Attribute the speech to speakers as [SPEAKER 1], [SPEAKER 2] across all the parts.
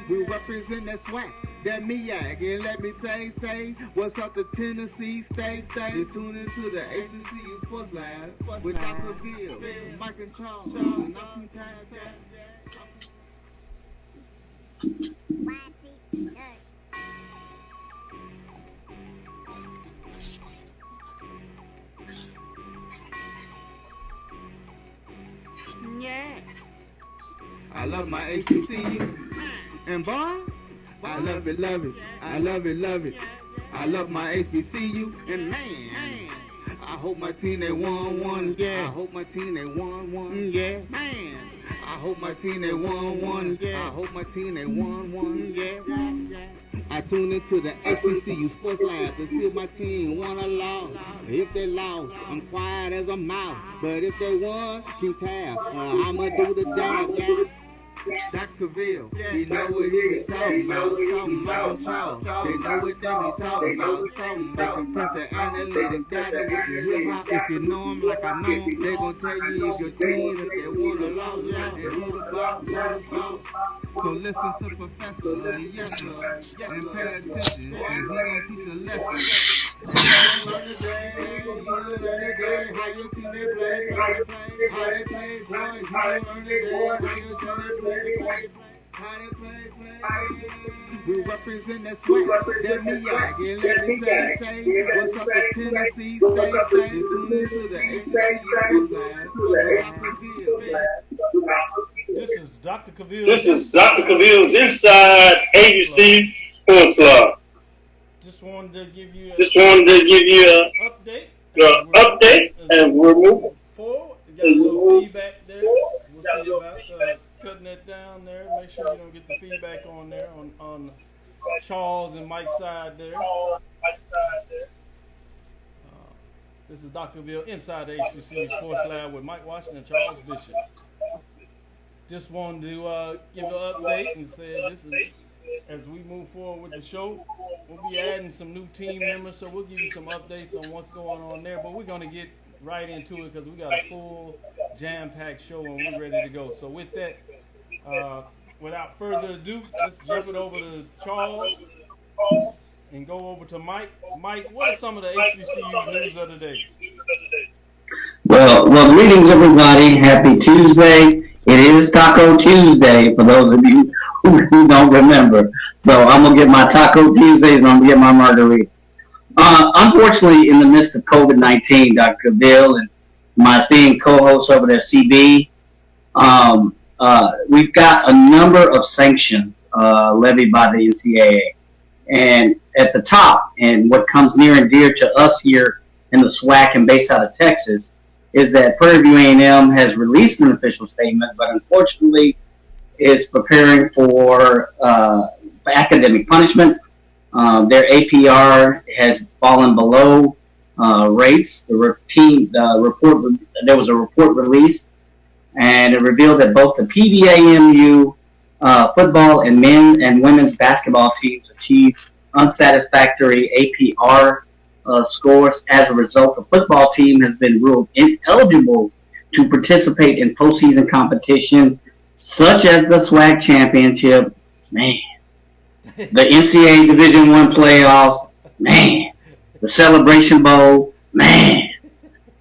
[SPEAKER 1] We represent that swag, that MEAC. And let me say, what's up to Tennessee State? You tune into the HBCU Sports Lab with Dr. Bill, Mike and Charles, and I'm yeah. I love my HBCU. And boy, I love it, love it. I love it, love it. I love my HBCU. And man, I hope my team they won. Yeah. I hope my team they won. Yeah. Man, I hope my team they won. Yeah. I hope my team they won. Yeah. I tune into the HBCU Sports Lab to see if my team won or lost. If they lost, I'm quiet as a mouse. But if they won, keep tab. I'ma do the job, yeah. Dr. Ville, he know what he talking about, They know what they be talking about, They can print the analytic data with your hip hop. If you know them like I know them, they gon' tell you if your team, if they want to lose, and who the ball. So listen to Professor, yes sir, and pay attention, and he gon' teach a lesson. You learn today, how your team they play, how they play, boys. You learn today, how your team they play, how they play. We represent that swag, that MEAC, and let me say, what's up to Tennessee State? You tune into the
[SPEAKER 2] This is Dr. Cavill's Inside ABC Sports Law.
[SPEAKER 3] Just wanted to give you
[SPEAKER 2] an update, and we're moving
[SPEAKER 3] forward. We got a little feedback there. We'll see about cutting it down there. Make sure you don't get the feedback on there on Charles and Mike's side there. This is Dr. Bill inside the HBCU Sports Lab with Mike Washington and Charles Bishop. Just wanted to give an update and say this is, as we move forward with the show, we'll be adding some new team members, so we'll give you some updates on what's going on there. But we're going to get right into it because we got a full jam-packed show and we're ready to go. So with that, without further ado, let's jump it over to Charles and go over to Mike. Mike, what are some of the HBCU news of the day?
[SPEAKER 4] Well, greetings everybody. Happy Tuesday. It is Taco Tuesday for those of you who don't remember. So I'm going to get my Taco Tuesdays and I'm going to get my margarita. Unfortunately, in the midst of COVID-19, Dr. Bill and my esteemed co-host over there, CB, we've got a number of sanctions levied by the NCAA. And at the top, and what comes near and dear to us here in the SWAC and based out of Texas, is that Prairie View A&M has released an official statement, but unfortunately is preparing for academic punishment. Their APR has fallen below rates. There was a report released, and it revealed that both the PVAMU football and men and women's basketball teams achieved unsatisfactory APR scores. As a result, the football team has been ruled ineligible to participate in postseason competition, such as the SWAC championship, man, the NCAA Division I playoffs, man, the Celebration Bowl, man,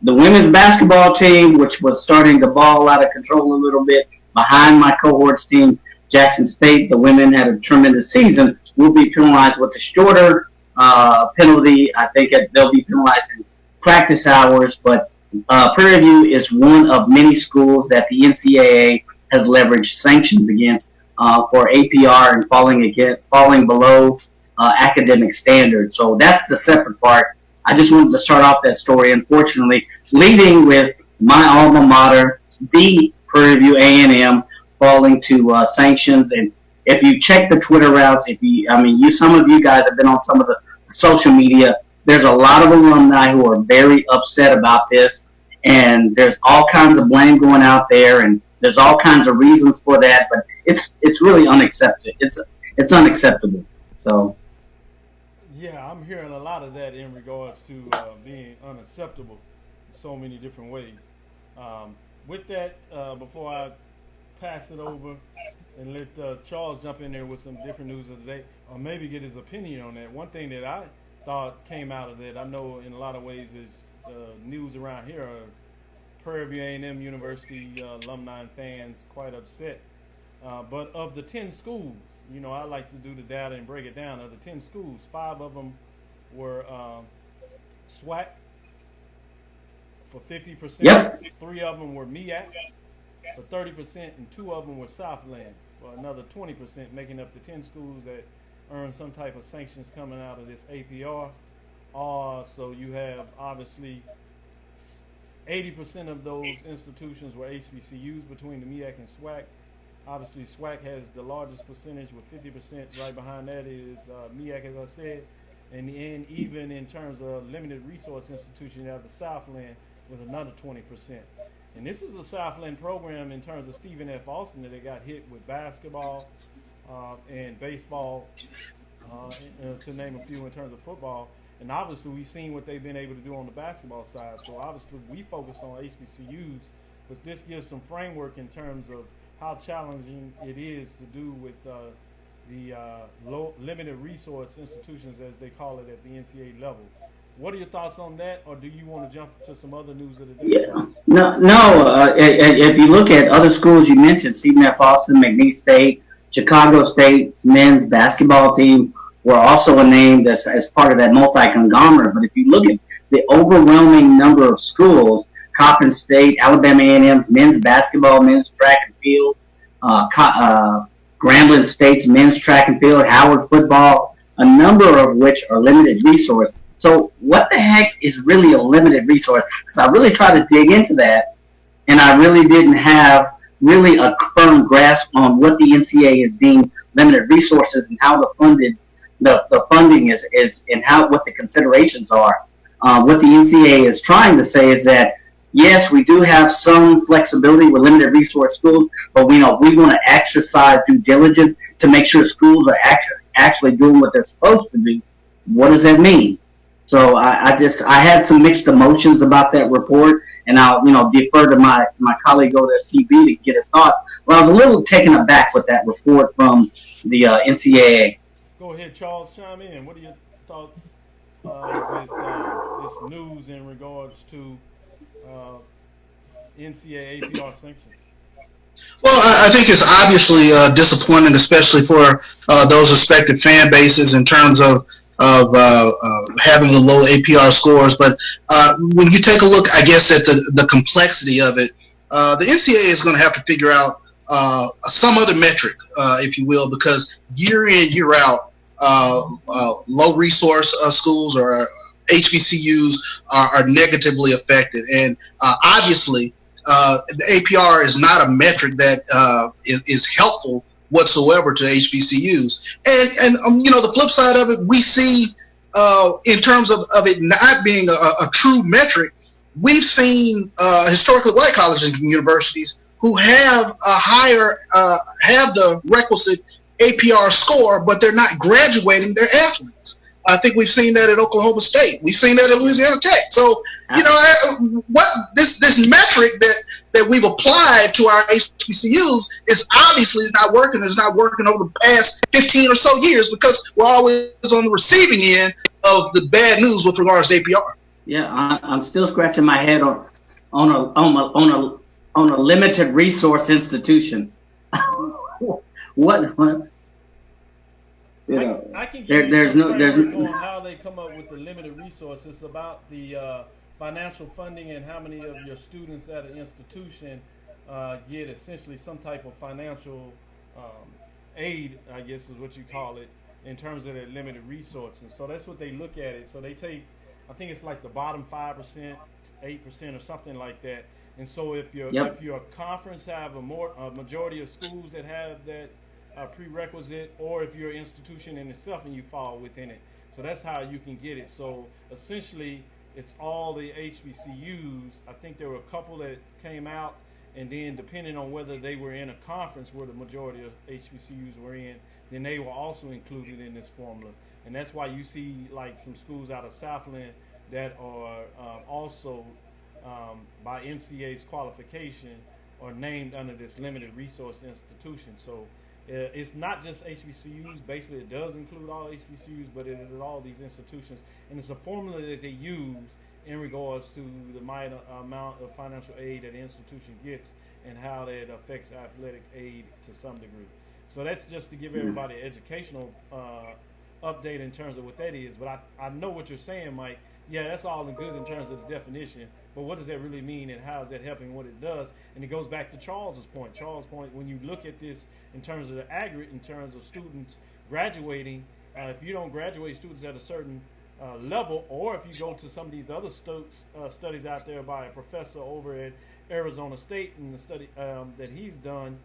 [SPEAKER 4] the women's basketball team, which was starting to ball out of control a little bit behind my cohort's team, Jackson State. The women had a tremendous season. Will be penalized with a shorter penalty. I think they'll be penalized in practice hours, but Prairie View is one of many schools that the NCAA has leveraged sanctions against for APR and falling below academic standards. So that's the separate part. I just wanted to start off that story, unfortunately, leading with my alma mater, the Prairie View A&M, falling to sanctions. And if you check the Twitter routes, some of you guys have been on some of the social media. There's a lot of alumni who are very upset about this, and there's all kinds of blame going out there, and there's all kinds of reasons for that. But it's really unacceptable. It's unacceptable. So.
[SPEAKER 3] Yeah, I'm hearing a lot of that in regards to being unacceptable in so many different ways. With that, before I pass it over and let Charles jump in there with some different news of the day, or maybe get his opinion on that. One thing that I thought came out of that, I know in a lot of ways is news around here are Prairie View A&M University alumni and fans quite upset. But of the 10 schools, you know, I like to do the data and break it down. Of the 10 schools, 5 of them were SWAC for 50%.
[SPEAKER 4] Yep.
[SPEAKER 3] 3 of them were MEAC for 30%, and 2 of them were Southland for another 20%, making up the 10 schools that earn some type of sanctions coming out of this APR. So you have obviously 80% of those institutions were HBCUs between the MEAC and SWAC. Obviously, SWAC has the largest percentage with 50%. Right behind that is MEAC, as I said. And even in terms of limited resource institution, you have the Southland with another 20%. And this is a Southland program in terms of Stephen F. Austin that they got hit with basketball and baseball, to name a few in terms of football. And obviously, we've seen what they've been able to do on the basketball side. So obviously, we focus on HBCUs, but this gives some framework in terms of how challenging it is to do with the limited resource institutions, as they call it at the NCAA level. What are your thoughts on that, or do you want to jump to some other news of the day?
[SPEAKER 4] Yeah. No. If you look at other schools you mentioned, Stephen F. Austin, McNeese State, Chicago State's men's basketball team were also named as part of that multi-conglomerate. But if you look at the overwhelming number of schools, Coppin State, Alabama A&M's men's basketball, men's track and field, Grambling State's men's track and field, Howard football, a number of which are limited resource. So what the heck is really a limited resource? Because I really tried to dig into that, and I really didn't have really a firm grasp on what the NCAA is deemed limited resources and how the funding is and what the considerations are. What the NCAA is trying to say is that, yes, we do have some flexibility with limited resource schools, but we want to exercise due diligence to make sure schools are actually doing what they're supposed to do. What does that mean? So I had some mixed emotions about that report, and I'll defer to my colleague over at CB to get his thoughts. But I was a little taken aback with that report from the NCAA.
[SPEAKER 3] Go ahead, Charles, chime in. What are your thoughts with this news in regards to NCAA APR sanctions?
[SPEAKER 5] Well, I think it's obviously disappointing, especially for those respective fan bases in terms of having the low APR scores. But when you take a look, I guess, at the complexity of it, the NCAA is going to have to figure out some other metric, if you will, because year in, year out, low resource schools or HBCUs are negatively affected. And obviously, the APR is not a metric that is helpful whatsoever to HBCUs. And the flip side of it, we see in terms of it not being a true metric, we've seen historically white colleges and universities who have have the requisite APR score, but they're not graduating their athletes. I think we've seen that at Oklahoma State. We've seen that at Louisiana Tech. So, what this metric that we've applied to our HBCUs is obviously not working. It's not working over the past 15 or so years because we're always on the receiving end of the bad news with regards to APR.
[SPEAKER 4] Yeah, I'm still scratching my head on a limited resource institution. What?
[SPEAKER 3] I can give you some framework on how they come up with the limited resource. It's about the financial funding and how many of your students at an institution get essentially some type of financial aid, I guess is what you call it, in terms of their limited resources. So that's what they look at it. So they take, I think it's like the bottom 5%, 8% or something like that. And so if your conference have a majority of schools that have that prerequisite, or if you're an institution in itself and you fall within it. So that's how you can get it. So essentially, it's all the HBCUs. I think there were a couple that came out, and then depending on whether they were in a conference where the majority of HBCUs were in, then they were also included in this formula. And that's why you see like some schools out of Southland that are also by NCAA's qualification are named under this limited resource institution. So it's not just HBCUs. Basically, it does include all HBCUs, but it is all these institutions. And it's a formula that they use in regards to the amount of financial aid that the institution gets and how that affects athletic aid to some degree. So that's just to give everybody an educational update in terms of what that is. But I know what you're saying, Mike. Yeah, that's all good in terms of the definition, but what does that really mean and how is that helping what it does? And it goes back to Charles's point. Charles' point, when you look at this in terms of the aggregate, in terms of students graduating, if you don't graduate students at a certain level, or if you go to some of these other studies out there by a professor over at Arizona State and the study that he's done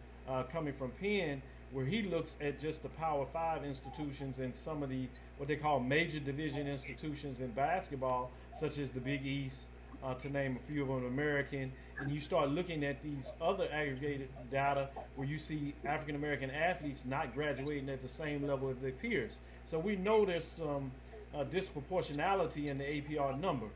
[SPEAKER 3] coming from Penn, where he looks at just the Power 5 institutions and some of the what they call major division institutions in basketball, such as the Big East, to name a few of them, American, and you start looking at these other aggregated data where you see African American athletes not graduating at the same level as their peers. So we know there's some disproportionality in the APR number.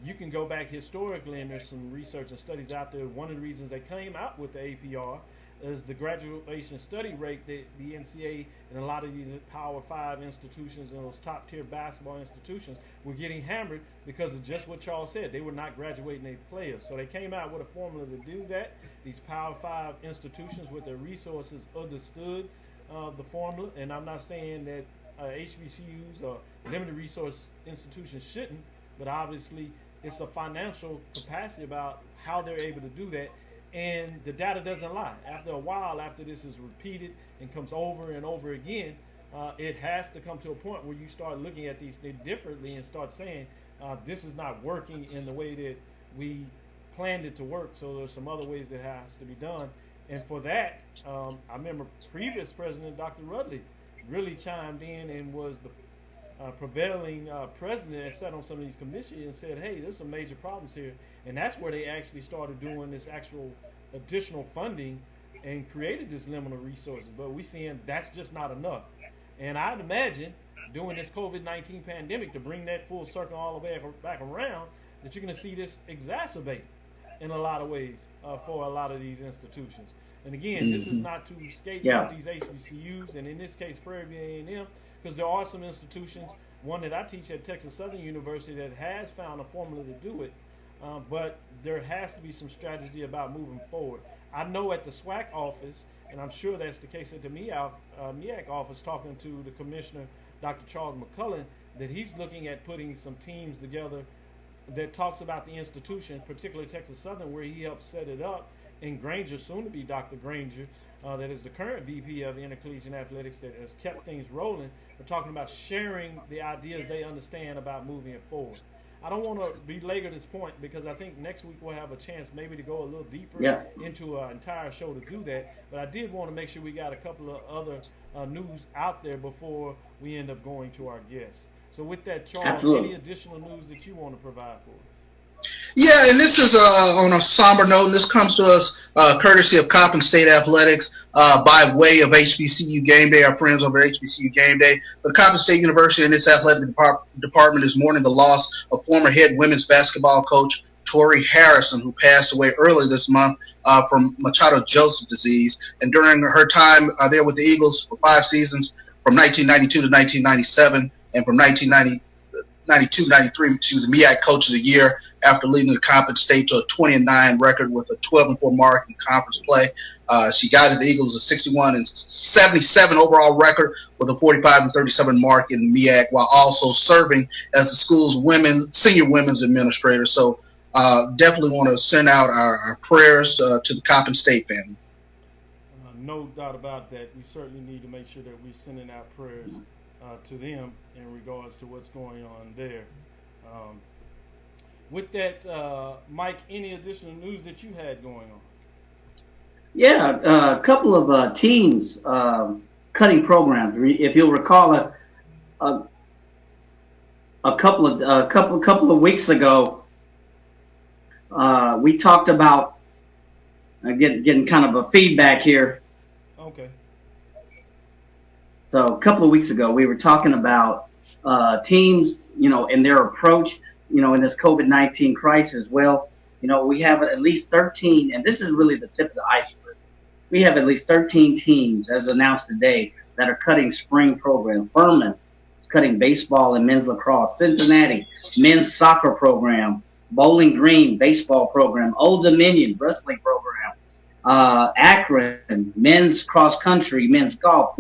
[SPEAKER 3] You can go back historically, and there's some research and studies out there. One of the reasons they came out with the APR is the graduation study rate that the NCAA and a lot of these Power 5 institutions and those top tier basketball institutions were getting hammered because of just what Charles said. They were not graduating their players. So they came out with a formula to do that. These Power 5 institutions with their resources understood the formula. And I'm not saying that HBCUs or limited resource institutions shouldn't, but obviously it's a financial capacity about how they're able to do that. And the data doesn't lie. After a while, after this is repeated and comes over and over again, it has to come to a point where you start looking at these things differently and start saying, this is not working in the way that we planned it to work. So there's some other ways that has to be done. And for that, I remember previous president, Dr. Rudley, really chimed in and was the prevailing president and sat on some of these commissions and said, hey, there's some major problems here. And that's where they actually started doing this actual additional funding and created this liminal resources. But we're seeing that's just not enough. And I'd imagine during this COVID-19 pandemic, to bring that full circle all the way back around, that you're going to see this exacerbate in a lot of ways for a lot of these institutions. And again, this is not to scapegoat these HBCUs, and in this case, Prairie View A&M, because there are some institutions, one that I teach at Texas Southern University, that has found a formula to do it, but there has to be some strategy about moving forward. I know at the SWAC office, and I'm sure that's the case at the MEAC office, talking to the commissioner, Dr. Charles McCullen, that he's looking at putting some teams together that talks about the institution, particularly Texas Southern, where he helped set it up, and Granger, soon to be Dr. Granger, that is the current VP of Intercollegiate Athletics, that has kept things rolling. We're talking about sharing the ideas they understand about moving it forward. I don't want to belabor this point because I think next week we'll have a chance maybe to go a little deeper into an entire show to do that. But I did want to make sure we got a couple of other news out there before we end up going to our guests. So with that, Charles, any additional news that you want to provide for us?
[SPEAKER 5] Yeah, and this is on a somber note, and this comes to us courtesy of Coppin State Athletics by way of HBCU Game Day, our friends over at HBCU Game Day. But Coppin State University and its athletic department is mourning the loss of former head women's basketball coach Tori Harrison, who passed away earlier this month from Machado-Joseph disease. And during her time there with the Eagles for 5 seasons, from 1992 to 1997, and from 1992-93, she was the MEAC Coach of the Year after leading the Coppin State to a 20-9 record with a 12-4 mark in conference play. She guided the Eagles a 61-77 overall record with a 45-37 mark in the MEAC, while also serving as the school's senior women's administrator. So definitely want to send out our prayers to the Coppin State family.
[SPEAKER 3] No doubt about that. We certainly need to make sure that we're sending out prayers to them in regards to what's going on there. With that, Mike, any additional news that you had going on?
[SPEAKER 4] Yeah, a couple of teams cutting programs. If you'll recall, a couple of weeks ago, we talked about getting kind of a feedback here.
[SPEAKER 3] Okay.
[SPEAKER 4] So a couple of weeks ago, we were talking about teams, and their approach, in this COVID-19 crisis. Well, we have at least 13, and this is really the tip of the iceberg. We have at least 13 teams, as announced today, that are cutting spring program. Furman is cutting baseball and men's lacrosse. Cincinnati, men's soccer program. Bowling Green, baseball program. Old Dominion, wrestling program. Akron, men's cross country, men's golf,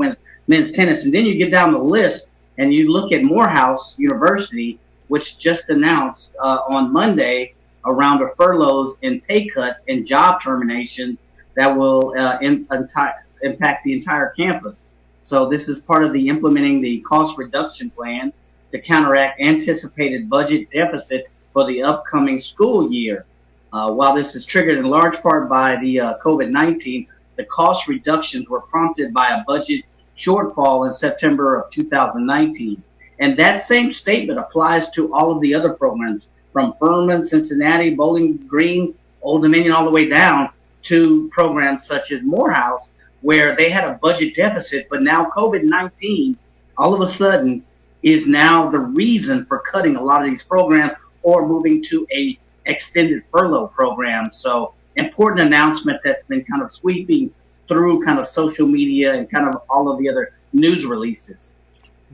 [SPEAKER 4] men's tennis. And then you get down the list and you look at Morehouse University, which just announced on Monday a round of furloughs and pay cuts and job termination that will impact the entire campus. So this is part of the implementing the cost reduction plan to counteract anticipated budget deficit for the upcoming school year. While this is triggered in large part by the COVID-19, the cost reductions were prompted by a budget shortfall in September of 2019. And that same statement applies to all of the other programs from Furman, Cincinnati, Bowling Green, Old Dominion, all the way down to programs such as Morehouse, where they had a budget deficit, but now COVID-19 all of a sudden is now the reason for cutting a lot of these programs or moving to a extended furlough program. So important announcement that's been kind of sweeping through kind of social media and kind of all of the other news releases.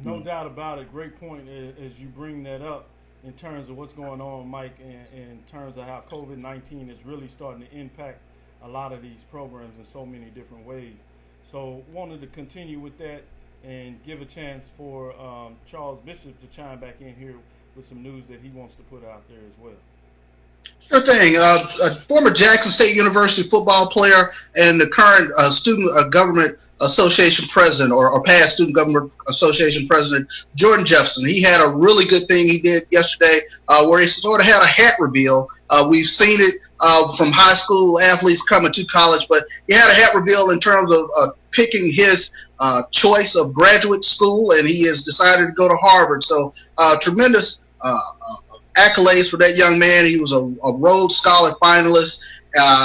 [SPEAKER 3] No doubt about it. Great point as you bring that up in terms of what's going on, Mike, in terms of how COVID-19 is really starting to impact a lot of these programs in so many different ways. So wanted to continue with that and give a chance for Charles Bishop to chime back in here with some news that he wants to put out there as well.
[SPEAKER 5] Sure thing. A former Jackson State University football player and the current Student Government Association president or past Student Government Association president, Jordan Jefferson. He had a really good thing he did yesterday where he sort of had a hat reveal. We've seen it from high school athletes coming to college, but he had a hat reveal in terms of picking his choice of graduate school, and he has decided to go to Harvard. So tremendous accolades for that young man. He was a Rhodes Scholar finalist.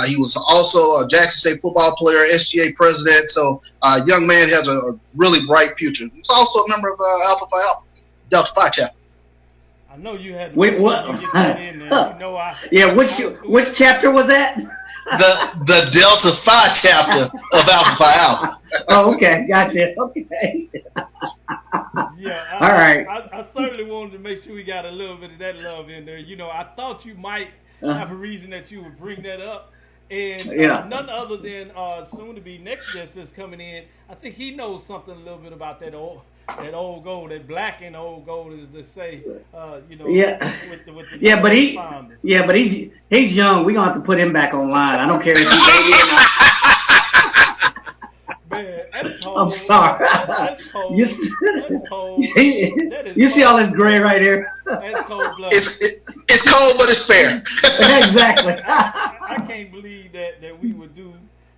[SPEAKER 5] He was also a Jackson State football player, SGA president. So young man has a really bright future. He's also a member of Alpha Phi Alpha, Delta Phi chapter.
[SPEAKER 3] I know you had to
[SPEAKER 4] Wait, what?
[SPEAKER 3] get that in there.
[SPEAKER 4] Yeah, which chapter was that?
[SPEAKER 5] The Delta Phi chapter of Alpha Phi Alpha.
[SPEAKER 4] Oh, okay, gotcha. Okay.
[SPEAKER 3] Yeah,
[SPEAKER 4] all right.
[SPEAKER 3] I certainly wanted to make sure we got a little bit of that love in there. I thought you might have a reason that you would bring that up. And none other than soon to be next guest that's coming in. I think he knows something a little bit about that old gold, that black and old gold, as they say.
[SPEAKER 4] Yeah.
[SPEAKER 3] With the
[SPEAKER 4] but he's young. We're gonna have to put him back online. I don't care if he's 80 or not.
[SPEAKER 3] Man, that's cold.
[SPEAKER 4] I'm sorry.
[SPEAKER 3] That's cold. That's cold.
[SPEAKER 4] You see all this gray right here?
[SPEAKER 3] That's cold-blooded.
[SPEAKER 5] It's cold, but it's fair.
[SPEAKER 4] Exactly.
[SPEAKER 3] I can't believe that we would do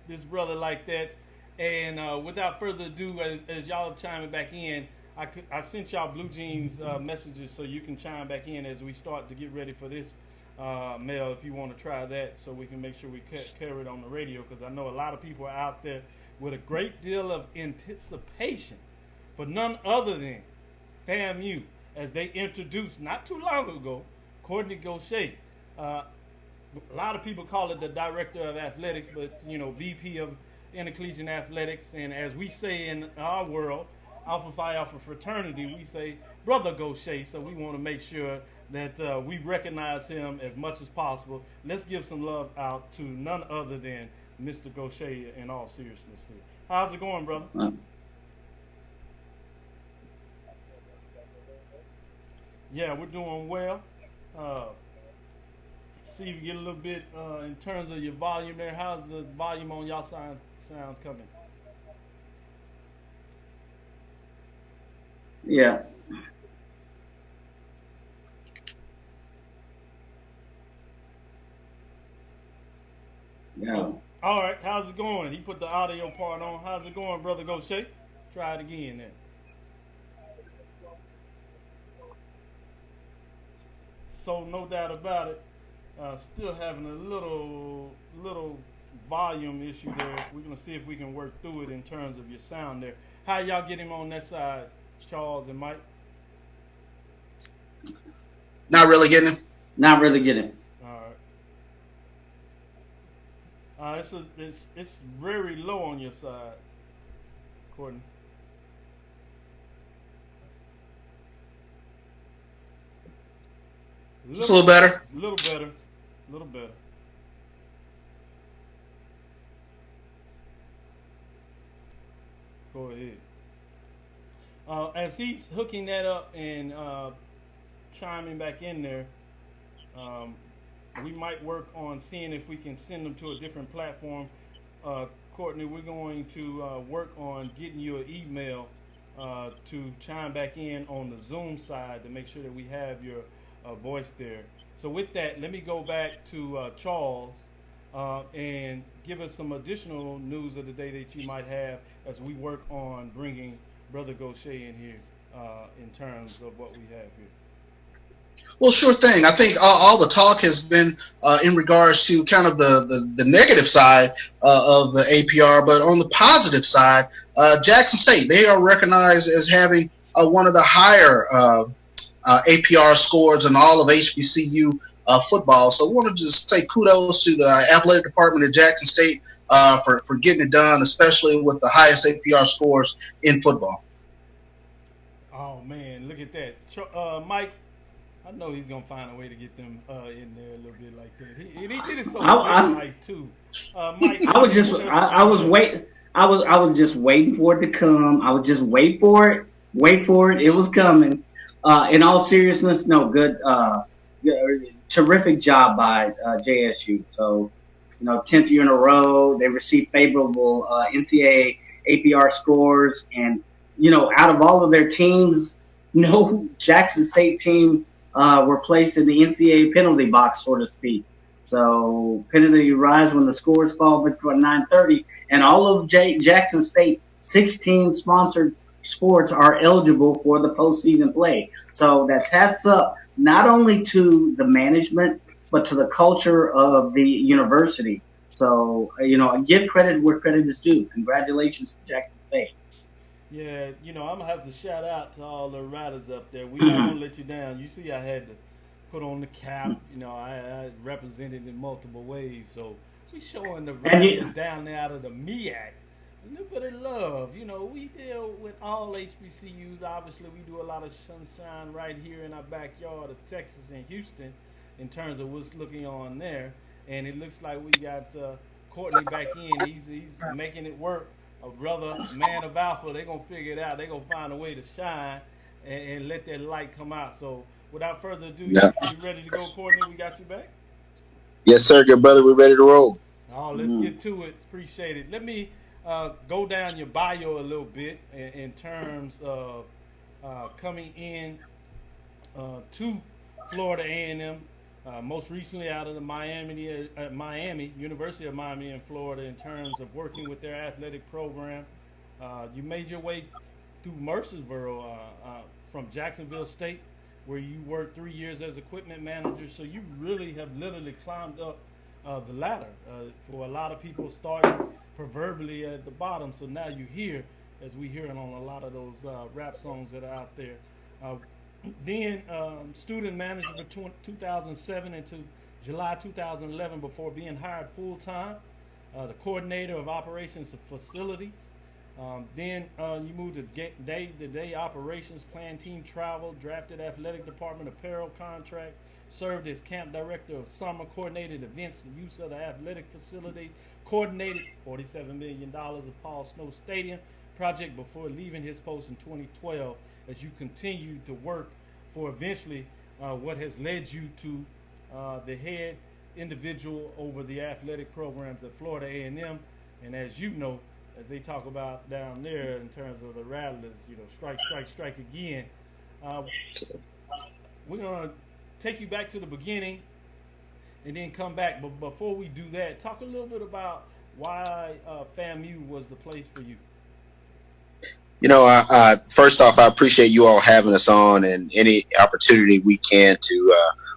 [SPEAKER 3] this brother like that. And without further ado, as y'all chiming back in, I sent y'all Blue Jeans messages so you can chime back in as we start to get ready for this mail if you want to try that, so we can make sure we carry it on the radio, because I know a lot of people are out there with a great deal of anticipation for none other than FAMU, as they introduced not too long ago Kortne Gosha. A lot of people call it the director of athletics, but VP of intercollegiate athletics, and as we say in our world, Alpha Phi Alpha fraternity, we say Brother Gosha. So we want to make sure that we recognize him as much as possible. Let's give some love out to none other than Mr. Gosha in all seriousness here. How's it going, brother? Yeah, we're doing well. See if you get a little bit in terms of your volume there. How's the volume on y'all sound coming?
[SPEAKER 4] Yeah. Yeah.
[SPEAKER 3] All right, how's it going? He put the audio part on. How's it going, Brother Gosha? Try it again then. So no doubt about it, still having a little volume issue there. We're gonna see if we can work through it in terms of your sound there. How y'all get him on that side, Charles and Mike?
[SPEAKER 5] Not really getting him.
[SPEAKER 4] Not really getting him.
[SPEAKER 3] All right. It's very low on your side, Kortne.
[SPEAKER 5] It's a little better.
[SPEAKER 3] Little better. Little better. Go ahead. As he's hooking that up and chiming back in there, we might work on seeing if we can send them to a different platform. Kortne, we're going to work on getting you an email to chime back in on the Zoom side to make sure that we have your voice there. So with that, let me go back to Charles and give us some additional news of the day that you might have as we work on bringing Brother Gosha in here in terms of what we have here.
[SPEAKER 5] Well, sure thing. I think all the talk has been in regards to kind of the negative side of the APR, but on the positive side, Jackson State, they are recognized as having one of the higher APR scores in all of HBCU football. So I want to just say kudos to the athletic department at Jackson State for getting it done, especially with the highest APR scores in football.
[SPEAKER 3] Oh, man, look at that. Mike, I know he's gonna find a way to get them in there a little bit like that. He did it so Mike too. Mike,
[SPEAKER 4] I was just waiting for it to come. I was just wait for it. It was coming. In all seriousness, no, good, terrific job by JSU. So, 10th year in a row, they received favorable NCAA APR scores, and out of all of their teams, no Jackson State team were placed in the NCAA penalty box, so to speak. So penalty rise when the scores fall before 9:30, and all of Jackson State's 16 sponsored sports are eligible for the postseason play. So that's hats up not only to the management but to the culture of the university. So give credit where credit is due. Congratulations to Jackson State.
[SPEAKER 3] Yeah, I'm gonna have to shout out to all the riders up there. We're not gonna let you down. You see, I had to put on the cap. I represented in multiple ways, so we showing the riders down there out of the MEAC. A little bit of love. We deal with all HBCUs. Obviously, we do a lot of sunshine right here in our backyard of Texas and Houston, in terms of what's looking on there. And it looks like we got Kortne back in. He's making it work. A brother, man of alpha, they're going to figure it out. They're going to find a way to shine and let that light come out. So without further ado, you ready to go, Kortne? We got you back?
[SPEAKER 6] Yes, sir. Good brother. We're ready to roll.
[SPEAKER 3] Oh, let's get to it. Appreciate it. Let me go down your bio a little bit in terms of coming in to Florida A&M. Most recently out of the Miami, University of Miami in Florida, in terms of working with their athletic program. You made your way through Mercersboro from Jacksonville State, where you worked 3 years as equipment manager. So you really have literally climbed up the ladder. For a lot of people, starting proverbially at the bottom. So now you're here, as we hear on a lot of those rap songs that are out there. Then student manager for 2007 into July 2011 before being hired full-time, the coordinator of operations and facilities. Then you moved to day-to-day operations, planned team travel, drafted athletic department apparel contract, served as camp director of summer, coordinated events and use of the athletic facilities, coordinated $47 million of Paul Snow Stadium project before leaving his post in 2012, as you continue to work for eventually what has led you to the head individual over the athletic programs at Florida A&M. And as you know, as they talk about down there in terms of the Rattlers, strike, strike, strike again. We're going to take you back to the beginning and then come back. But before we do that, talk a little bit about why FAMU was the place for you.
[SPEAKER 6] First off, I appreciate you all having us on, and any opportunity we can to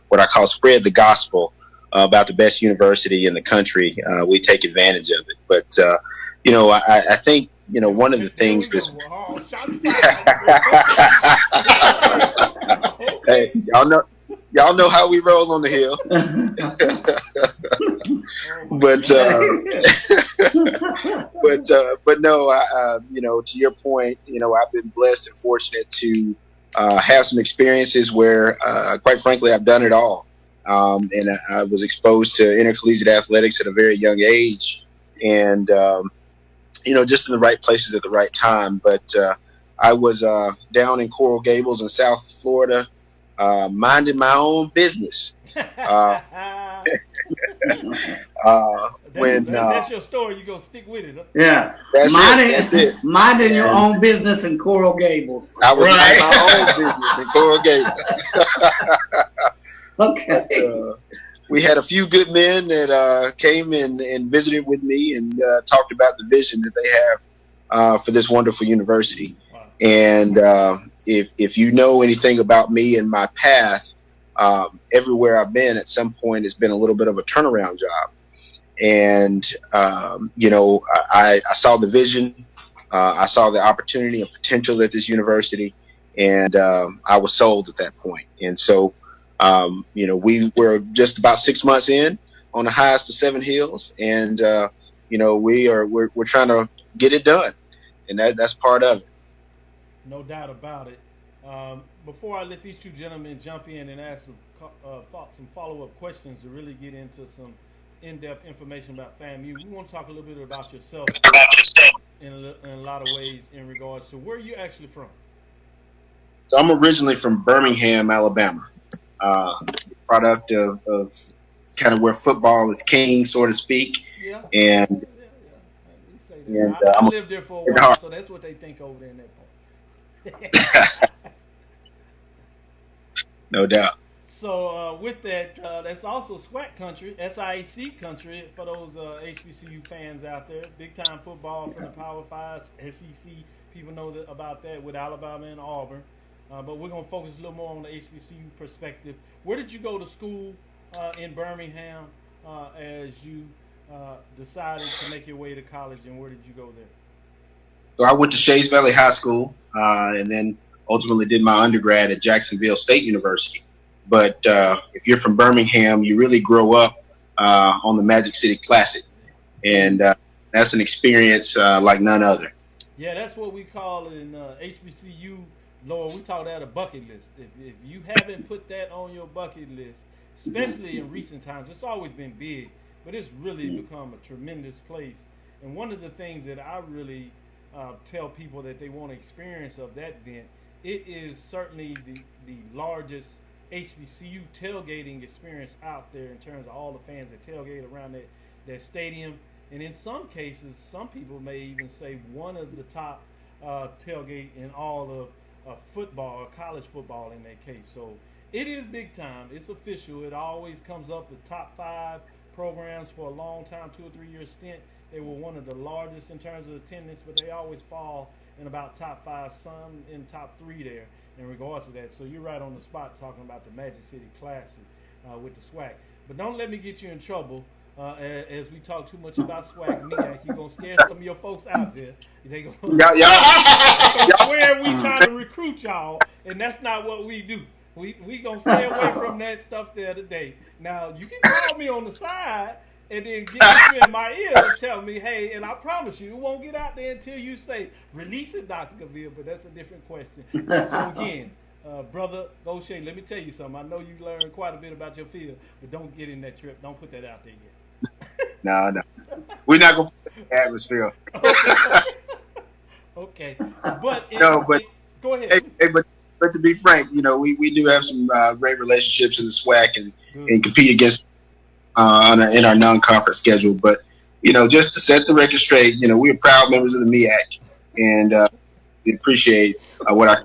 [SPEAKER 6] what I call spread the gospel about the best university in the country. We take advantage of it. But, I think, one of the things this. Hey, Y'all know how we roll on the hill. But no, to your point, I've been blessed and fortunate to have some experiences where, quite frankly, I've done it all. And I was exposed to intercollegiate athletics at a very young age, and just in the right places at the right time. But I was down in Coral Gables in South Florida, minding my own business.
[SPEAKER 3] That's your story. You go stick with it. Huh?
[SPEAKER 4] Yeah,
[SPEAKER 6] that's it.
[SPEAKER 4] Minding your own business in Coral Gables.
[SPEAKER 6] I was minding my own business in Coral Gables.
[SPEAKER 4] Okay.
[SPEAKER 6] We had a few good men that came and visited with me and talked about the vision that they have for this wonderful university. Wow. And if you know anything about me and my path, everywhere I've been at some point has been a little bit of a turnaround job. And, I saw the vision, I saw the opportunity and potential at this university, and I was sold at that point. And so, we were just about 6 months in on the highest of 7 hills, and, we're trying to get it done, and that's part of it.
[SPEAKER 3] No doubt about it. Before I let these two gentlemen jump in and ask some follow-up questions to really get into some in-depth information about FAMU, we want to talk a little bit about yourself in a lot of ways in regards to where you're actually from.
[SPEAKER 6] So I'm originally from Birmingham, Alabama, product of kind of where football is king, so to speak. Yeah. And
[SPEAKER 3] I lived there for a while, so that's what they think over there in that part.
[SPEAKER 6] No doubt.
[SPEAKER 3] So with that, that's also SWAC country, SIAC country for those HBCU fans out there. Big time football from the Power 5, SEC. People know about that with Alabama and Auburn. But we're going to focus a little more on the HBCU perspective. Where did you go to school in Birmingham as you decided to make your way to college, and where did you go there?
[SPEAKER 6] So I went to Shays Valley High School and then ultimately did my undergrad at Jacksonville State University. But if you're from Birmingham, you really grow up on the Magic City Classic. And that's an experience like none other.
[SPEAKER 3] Yeah, that's what we call it in HBCU. Lord, we call that a bucket list. If you haven't put that on your bucket list, especially in recent times, it's always been big, but it's really become a tremendous place. And one of the things that I really tell people that they want to experience of that event, it is certainly the largest HBCU tailgating experience out there in terms of all the fans that tailgate around that stadium. And in some cases, some people may even say one of the top tailgate in all of football or college football in that case. So it is big time. It's official. It always comes up the top 5 programs for a long time, 2 or 3 year stint. They were one of the largest in terms of attendance, but they always fall in about top 5, some in top 3 there in regards to that. So you're right on the spot talking about the Magic City Classic with the SWAC. But don't let me get you in trouble as we talk too much about SWAC and MEAC. You're going to scare some of your folks out there. They going to swear we trying to recruit y'all, and that's not what we do. We going to stay away from that stuff there today. Now, you can call me on the side and then get you in my ear and tell me, hey, and I promise you, it won't get out there until you say, release it, Dr. Cavill, but that's a different question. So again, brother Gosha, let me tell you something. I know you learned quite a bit about your field, but don't get in that trip. Don't put that out there yet.
[SPEAKER 6] No. We're not going to put that in the atmosphere.
[SPEAKER 3] Okay. But go ahead.
[SPEAKER 6] Hey, but to be frank, we do have some great relationships in the SWAC and compete against in our non-conference schedule. But, just to set the record straight, we're proud members of the MEAC, and we appreciate what I.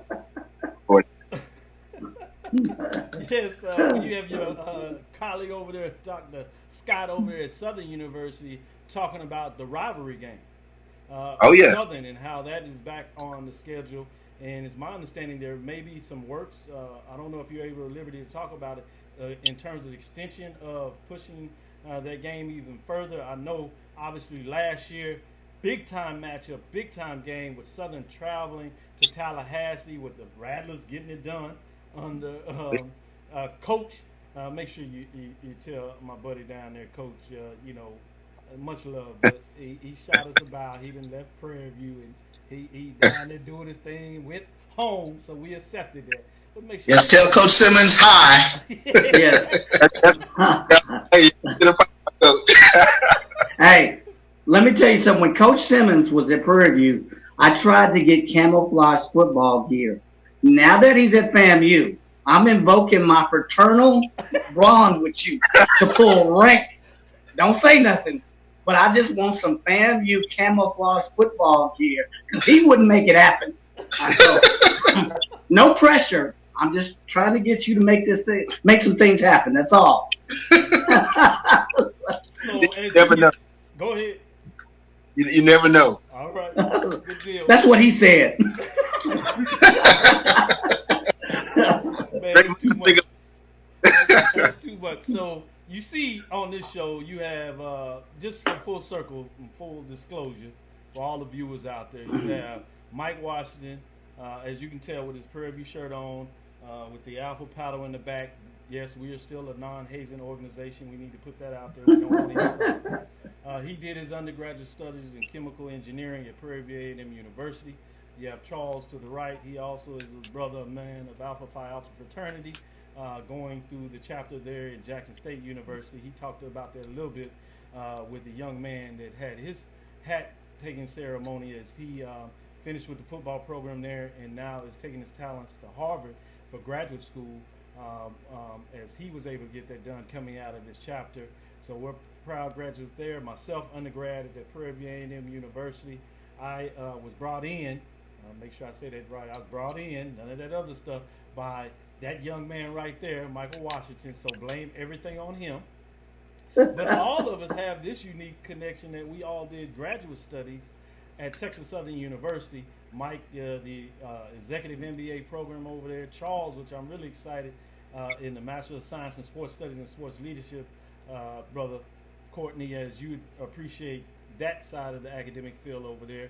[SPEAKER 3] Yes, when you have your colleague over there, Dr. Scott over there at Southern University, talking about the rivalry game. Southern and how that is back on the schedule. And it's my understanding there may be some works. I don't know if you're able at liberty to talk about it in terms of extension of pushing that game even further. I know, obviously, last year, big time matchup, big time game with Southern traveling to Tallahassee with the Rattlers getting it done under Coach, make sure you tell my buddy down there, Coach, much love, but he shot us about. He done left Prairie View, and he down there doing his thing, went home, so we accepted that. But make sure
[SPEAKER 5] yes, tell Coach Simmons hi.
[SPEAKER 4] Yes. Hey, let me tell you something. When Coach Simmons was at Prairie View, I tried to get camouflage football gear. Now that he's at FAMU, I'm invoking my fraternal bond with you to pull rank. Don't say nothing, but I just want some FAMU camouflage football gear because he wouldn't make it happen. No pressure. I'm just trying to get you to make some things happen. That's all.
[SPEAKER 3] So,
[SPEAKER 6] You never know.
[SPEAKER 3] Go ahead.
[SPEAKER 6] You never know.
[SPEAKER 3] All right. Good deal.
[SPEAKER 4] That's what he said.
[SPEAKER 3] Man, it's too much. That's too much. So you see on this show, you have just some full circle, full disclosure for all the viewers out there. You have Mike Washington, as you can tell with his Prairie View shirt on, with the alpha paddle in the back. Yes, we are still a non-hazing organization. We need to put that out there. We don't want he did his undergraduate studies in chemical engineering at Prairie View A&M University. You have Charles to the right. He also is a brother of man of Alpha Phi Alpha fraternity, going through the chapter there at Jackson State University. He talked about that a little bit with the young man that had his hat taking ceremony as he finished with the football program there and now is taking his talents to Harvard for graduate school, as he was able to get that done coming out of this chapter. So we're proud graduates there. Myself, undergrad, is at Prairie View A&M University. I was brought in, make sure I say that right, I was brought in, none of that other stuff, by that young man right there, Michael Washington, so blame everything on him. But all of us have this unique connection that we all did graduate studies at Texas Southern University. Mike, the executive MBA program over there. Charles, which I'm really excited, in the Master of Science in Sports Studies and Sports Leadership. Brother Kortne, as you appreciate that side of the academic field over there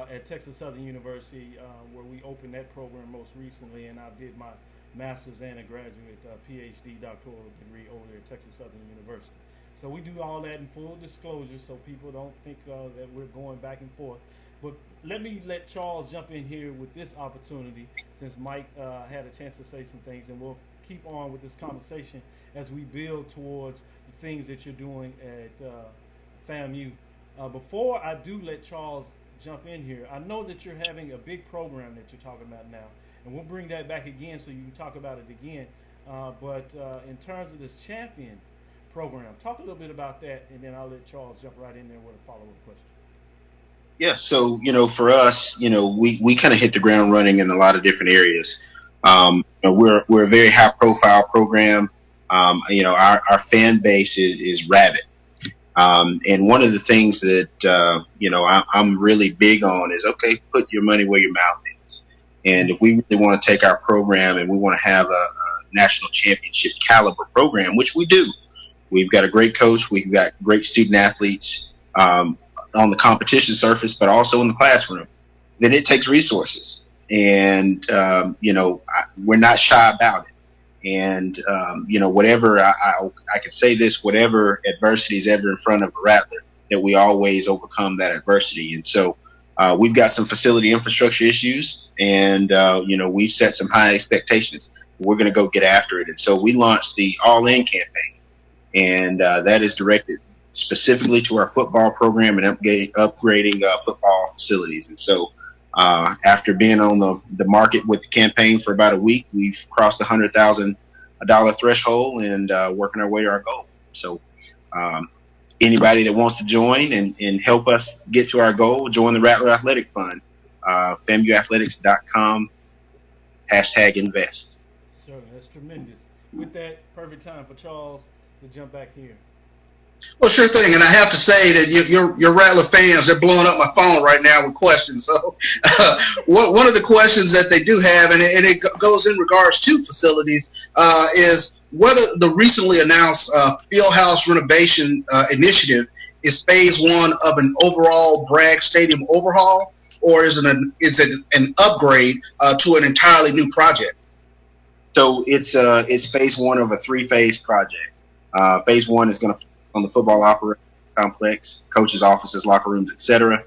[SPEAKER 3] at Texas Southern University, where we opened that program most recently, and I did my master's and a graduate PhD doctoral degree over there at Texas Southern University. So we do all that in full disclosure so people don't think that we're going back and forth. But let Charles jump in here with this opportunity, since Mike had a chance to say some things, and we'll keep on with this conversation as we build towards the things that you're doing at FAMU. Before I do let Charles jump in here, I know that you're having a big program that you're talking about now, and we'll bring that back again so you can talk about it again. But in terms of this champion program, talk a little bit about that, and then I'll let Charles jump right in there with a follow-up question.
[SPEAKER 6] Yeah, so for us, we kind of hit the ground running in a lot of different areas. We're a very high-profile program. Our fan base is rabid, and one of the things that I'm really big on is, okay, put your money where your mouth is. And if we really want to take our program and we want to have a national championship caliber program, which we do, we've got a great coach, we've got great student athletes. On the competition surface, but also in the classroom, then it takes resources. And, we're not shy about it. And, whatever, I can say this, whatever adversity is ever in front of a Rattler, that we always overcome that adversity. And so we've got some facility infrastructure issues, and, we've set some high expectations. We're going to go get after it. And so we launched the All-In campaign, and that is directed specifically to our football program and upgrading football facilities. And so after being on the market with the campaign for about a week, we've crossed the $100,000 threshold and working our way to our goal. So anybody that wants to join and help us get to our goal, join the Rattler Athletic Fund, FAMUathletics.com, #invest.
[SPEAKER 3] Sure, that's tremendous. With that, perfect time for Charles to jump back here.
[SPEAKER 5] Well, sure thing, and I have to say that your Rattler fans, they're blowing up my phone right now with questions. So one of the questions that they do have, and it goes in regards to facilities, is whether the recently announced Fieldhouse renovation initiative is phase one of an overall Bragg Stadium overhaul, or is it an upgrade to an entirely new project?
[SPEAKER 6] So it's phase one of a 3-phase project. Phase one is going to focus on the football operating complex, coaches' offices, locker rooms, etc.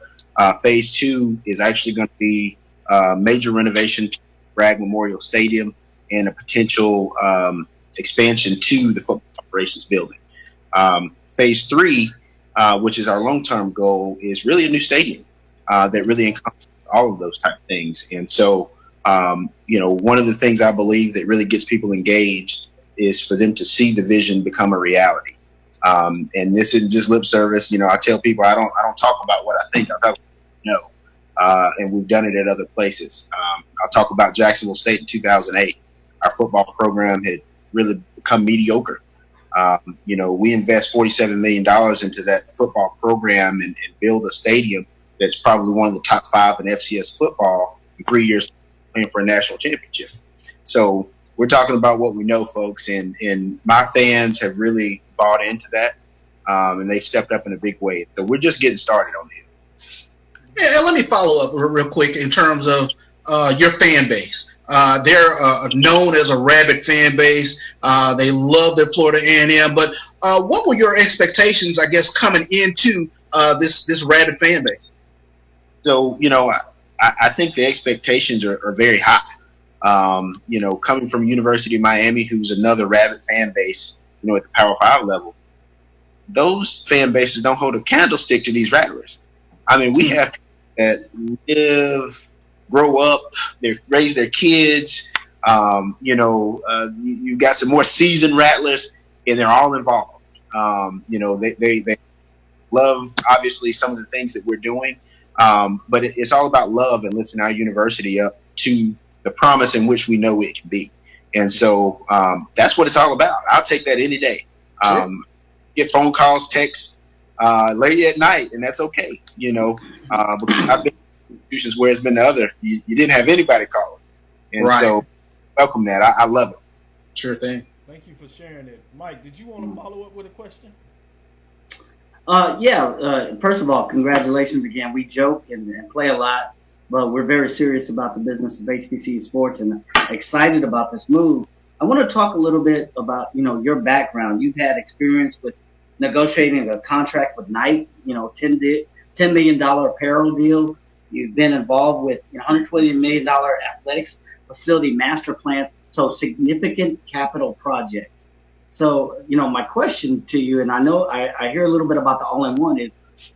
[SPEAKER 6] Phase two is actually going to be major renovation to Bragg Memorial Stadium and a potential expansion to the football operations building. Phase three, which is our long-term goal, is really a new stadium that really encompasses all of those type of things. And so, one of the things I believe that really gets people engaged is for them to see the vision become a reality. And this isn't just lip service. I tell people I don't talk about what I think. I talk about what I know. And we've done it at other places. I'll talk about Jacksonville State in 2008. Our football program had really become mediocre. We invest $47 million into that football program and build a stadium that's probably one of the top 5 in FCS football in 3 years playing for a national championship. So we're talking about what we know, folks, and my fans have really bought into that, and they've stepped up in a big way. So we're just getting started on it.
[SPEAKER 5] Yeah, and let me follow up real quick in terms of your fan base. They're known as a rabid fan base. They love their Florida A&M. But what were your expectations, I guess, coming into this rabid fan base?
[SPEAKER 6] So, I think the expectations are very high. Coming from University of Miami, who's another rabid fan base, at the Power 5 level, those fan bases don't hold a candlestick to these Rattlers. I mean, we have that live, grow up, they raise their kids. You've got some more seasoned Rattlers, and they're all involved. They love, obviously, some of the things that we're doing, but it's all about love and lifting our university up to the promise in which we know it can be. And so that's what it's all about. I'll take that any day. Get phone calls, texts late at night, and that's okay. Because I've been in institutions where it's been the other. You didn't have anybody calling. And so welcome that. I love it.
[SPEAKER 5] Sure thing.
[SPEAKER 3] Thank you for sharing it. Mike, did you want to follow up with a question?
[SPEAKER 4] First of all, congratulations again. We joke and play a lot, but we're very serious about the business of HBCU sports and excited about this move. I want to talk a little bit about, your background. You've had experience with negotiating a contract with Nike, $10 million apparel deal. You've been involved with $120 million athletics facility master plan, so significant capital projects. So, my question to you, and I know I hear a little bit about the all-in-one, is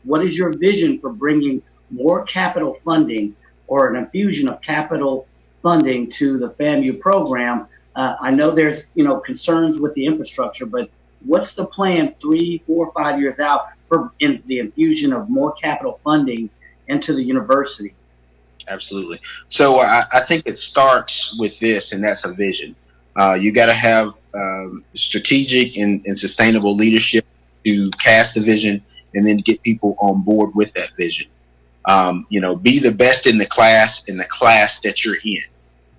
[SPEAKER 4] what is your vision for bringing more capital funding or an infusion of capital funding to the FAMU program? I know there's, concerns with the infrastructure, but what's the plan 3, 4, 5 years out for the infusion of more capital funding into the university?
[SPEAKER 6] Absolutely. So I think it starts with this, and that's a vision. You got to have strategic and sustainable leadership to cast the vision and then get people on board with that vision. Be the best in the class that you're in.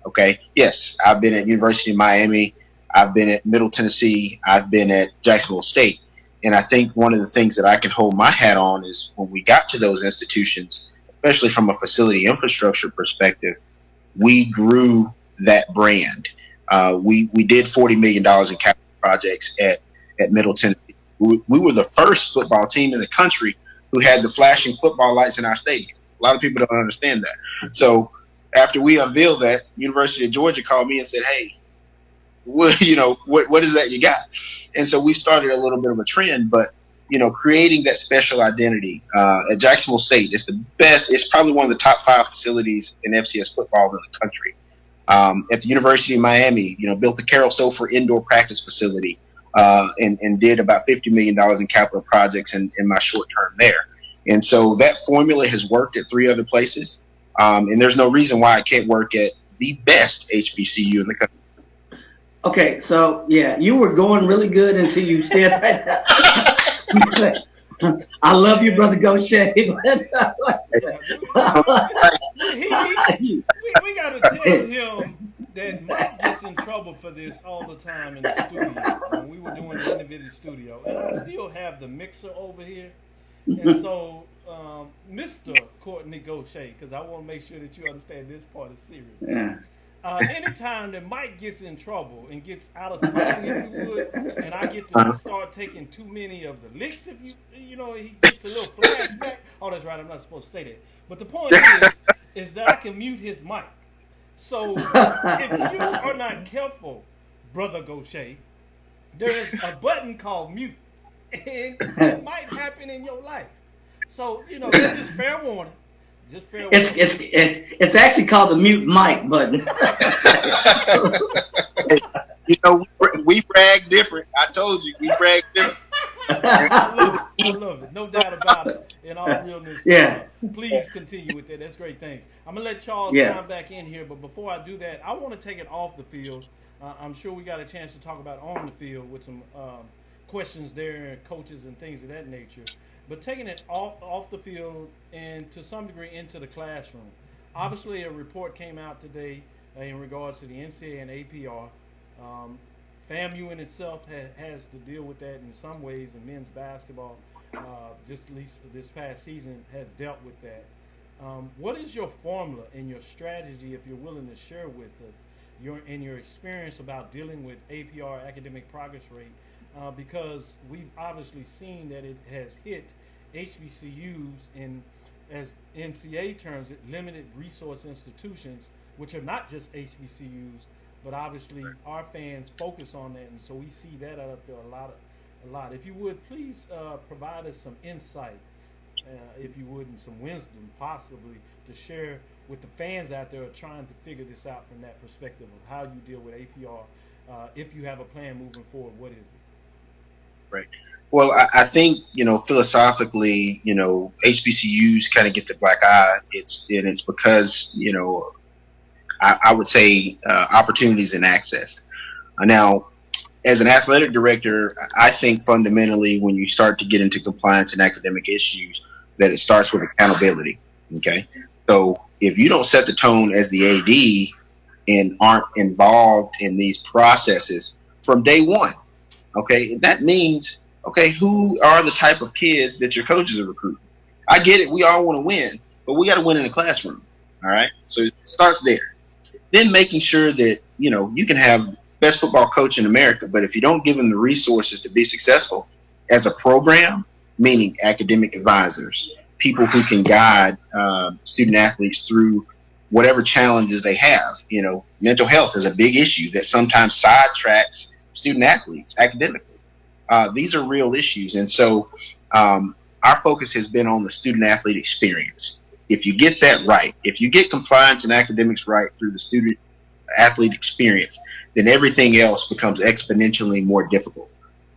[SPEAKER 6] Okay. Yes, I've been at University of Miami. I've been at Middle Tennessee. I've been at Jacksonville State. And I think one of the things that I can hold my hat on is when we got to those institutions, especially from a facility infrastructure perspective, we grew that brand. We did $40 million in capital projects at Middle Tennessee. We were the first football team in the country who had the flashing football lights in our stadium. A lot of people don't understand that. So after we unveiled that, University of Georgia called me and said, "Hey, what is that you got?" And so we started a little bit of a trend, but creating that special identity at Jacksonville State, it's the best. It's probably one of the top 5 facilities in FCS football in the country. At the University of Miami, built the Carroll Sofer indoor practice facility and did about $50 million in capital projects in my short term there. And so that formula has worked at 3 other places. And there's no reason why it can't work at the best HBCU in the country.
[SPEAKER 4] Okay, so you were going really good until you said that. I love you, brother Gosha.
[SPEAKER 3] We got to tell him that Mike gets in trouble for this all the time in the studio when we were doing the individual studio. And I still have the mixer over here. And so, Mr. Kortne Gosha, because I want to make sure that you understand this part is serious.
[SPEAKER 4] Yeah.
[SPEAKER 3] anytime that Mike gets in trouble and gets out of tune, if you would, and I get to start taking too many of the licks, if you know, he gets a little flashback. Oh, that's right, I'm not supposed to say that. But the point is that I can mute his mic. So if you are not careful, Brother Gosha, there is a button called mute, and it might happen in your life. So, you know, just fair warning. Just fair warning.
[SPEAKER 4] It's actually called the mute mic button.
[SPEAKER 6] You know, we brag different. I told you, we brag different.
[SPEAKER 3] I love it. No doubt about it. In all realness,
[SPEAKER 4] Yeah.
[SPEAKER 3] Please continue with that. That's great things. I'm going to let Charles come back in here, but before I do that, I want to take it off the field. I'm sure we got a chance to talk about on the field with some questions there and coaches and things of that nature. But taking it off the field and to some degree into the classroom. Obviously, a report came out today in regards to the NCAA and APR. FAMU in itself has to deal with that in some ways, and men's basketball, just at least this past season, has dealt with that. What is your formula and your strategy, if you're willing to share with us, your experience about dealing with APR, academic progress rate? Because we've obviously seen that it has hit HBCUs in, as NCAA terms, limited resource institutions, which are not just HBCUs, but obviously our fans focus on that, and so we see that out there a lot. If you would, please provide us some insight, if you would, and some wisdom possibly to share with the fans out there trying to figure this out from that perspective of how you deal with APR. If you have a plan moving forward, what is it?
[SPEAKER 6] Right. Well, I think, you know, philosophically, you know, HBCUs kind of get the black eye. It's because, you know, I would say opportunities and access. Now, as an athletic director, I think fundamentally when you start to get into compliance and academic issues, that it starts with accountability. Okay. So if you don't set the tone as the AD and aren't involved in these processes from day one, okay, that means, okay, who are the type of kids that your coaches are recruiting? I get it. We all want to win, but we got to win in the classroom. All right. So it starts there. Then making sure that, you know, you can have best football coach in America, but if you don't give them the resources to be successful as a program, meaning academic advisors, people who can guide student athletes through whatever challenges they have, you know, mental health is a big issue that sometimes sidetracks student athletes academically. These are real issues. And so our focus has been on the student athlete experience. If you get that right, if you get compliance and academics right through the student athlete experience, then everything else becomes exponentially more difficult,